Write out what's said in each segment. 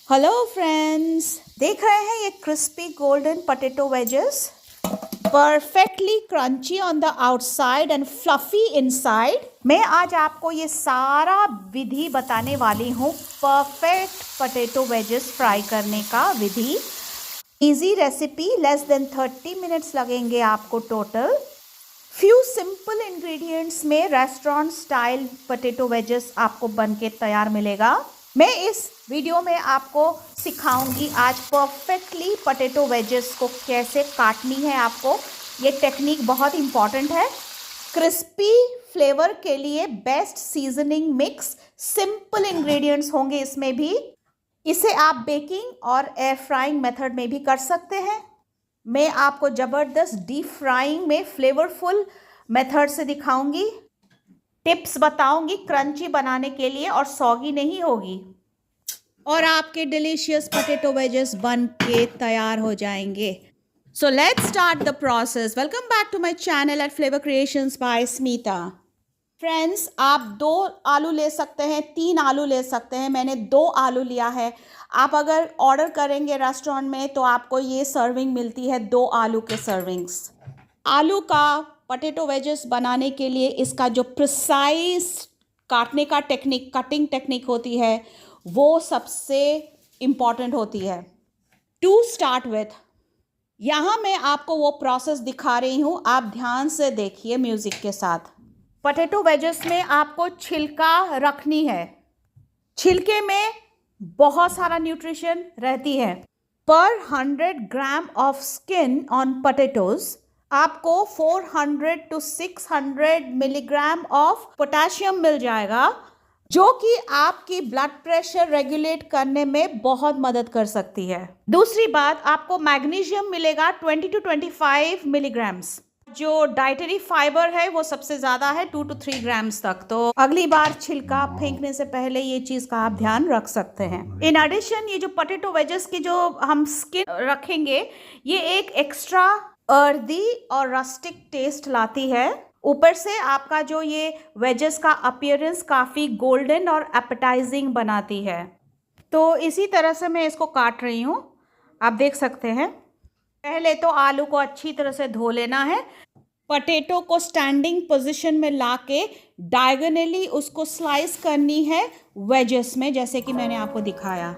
Hello friends, देख रहे हैं ये crispy golden potato wages, perfectly crunchy on the outside and fluffy inside. मैं आज आपको ये सारा विधि बताने वाली हूँ, परफेक्ट पोटैटो वेजेस फ्राई करने का विधि। Easy recipe, less than 30 minutes लगेंगे आपको टोटल। फ्यू सिंपल इंग्रेडिएंट्स में रेस्टोरेंट स्टाइल पोटैटो वेजेस आपको बनके तैयार मिलेगा। मैं इस वीडियो में आपको सिखाऊंगी आज परफेक्टली पोटैटो वेजेस को कैसे काटनी है। आपको ये टेक्निक बहुत इंपॉर्टेंट है। क्रिस्पी फ्लेवर के लिए best seasoning mix, simple ingredients होंगे इसमें भी। इसे आप बेकिंग और एयर फ्राइंग मेथड में भी कर सकते हैं। मैं आपको ज़बरदस्त डीप फ्राइंग में फ्लेवरफुल मेथड से दिखाऊंगी, टिप्स बताऊंगी क्रंची बनाने के लिए, और सॉगी नहीं होगी और आपके डिलीशियस पोटैटो वेजेस बन के तैयार हो जाएंगे। So let's start the process. Welcome back to my channel at Flavour Creations by Smita. Friends, आप 2 आलू ले सकते हैं, 3 आलू ले सकते हैं। मैंने 2 आलू लिया है। आप अगर ऑर्डर करेंगे रेस्टोरेंट में तो आपको ये सर्विंग मिलती है, 2 आलू के सर्विंग्स। आलू का पोटैटो वेजेस बनाने के लिए इसका जो प्रिसाइज काटने का टेक्निक, कटिंग टेक्निक होती है, वो सबसे इम्पॉर्टेंट होती है। टू स्टार्ट विथ, यहाँ मैं आपको वो प्रोसेस दिखा रही हूँ, आप ध्यान से देखिए म्यूज़िक के साथ। पोटैटो वेजेस में आपको छिलका रखनी है। छिलके में बहुत सारा न्यूट्रिशन रहती है। पर 100 gram of skin on potatoes आपको 400 to 600 मिलीग्राम ऑफ पोटेशियम मिल जाएगा, जो कि आपकी ब्लड प्रेशर रेगुलेट करने में बहुत मदद कर सकती है। दूसरी बात, आपको मैग्नीशियम मिलेगा 20 to 25 मिलीग्राम्स। जो डाइटरी फाइबर है वो सबसे ज़्यादा है, 2 to 3 ग्राम्स तक। तो अगली बार छिलका फेंकने से पहले ये चीज़ का आप ध्यान रख सकते हैं। इन एडिशन, ये जो पोटैटो वेजेस की जो हम स्किन रखेंगे, ये एक एक्स्ट्रा अर्दी और रस्टिक टेस्ट लाती है। ऊपर से आपका जो ये वेजेस का अपीयरेंस काफ़ी गोल्डन और एपेटाइजिंग बनाती है। तो इसी तरह से मैं इसको काट रही हूँ, आप देख सकते हैं। पहले तो आलू को अच्छी तरह से धो लेना है। पोटैटो को स्टैंडिंग पोजीशन में लाके डायगोनली उसको स्लाइस करनी है वेजेस में, जैसे कि मैंने आपको दिखाया।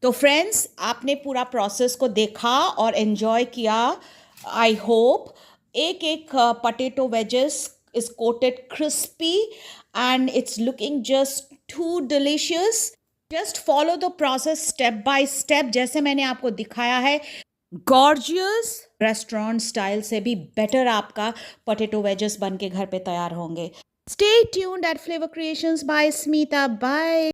तो फ्रेंड्स, आपने पूरा प्रोसेस को देखा और एंजॉय किया। आई होप एक एक potato wedges is coated crispy and it's looking just too delicious. Just follow the process step by step जैसे मैंने आपको दिखाया है। गॉर्जियस रेस्टोरेंट स्टाइल से भी बेटर आपका पोटैटो वेजेस बन के घर पे तैयार होंगे। Stay tuned at Flavour Creations by Smita. Bye.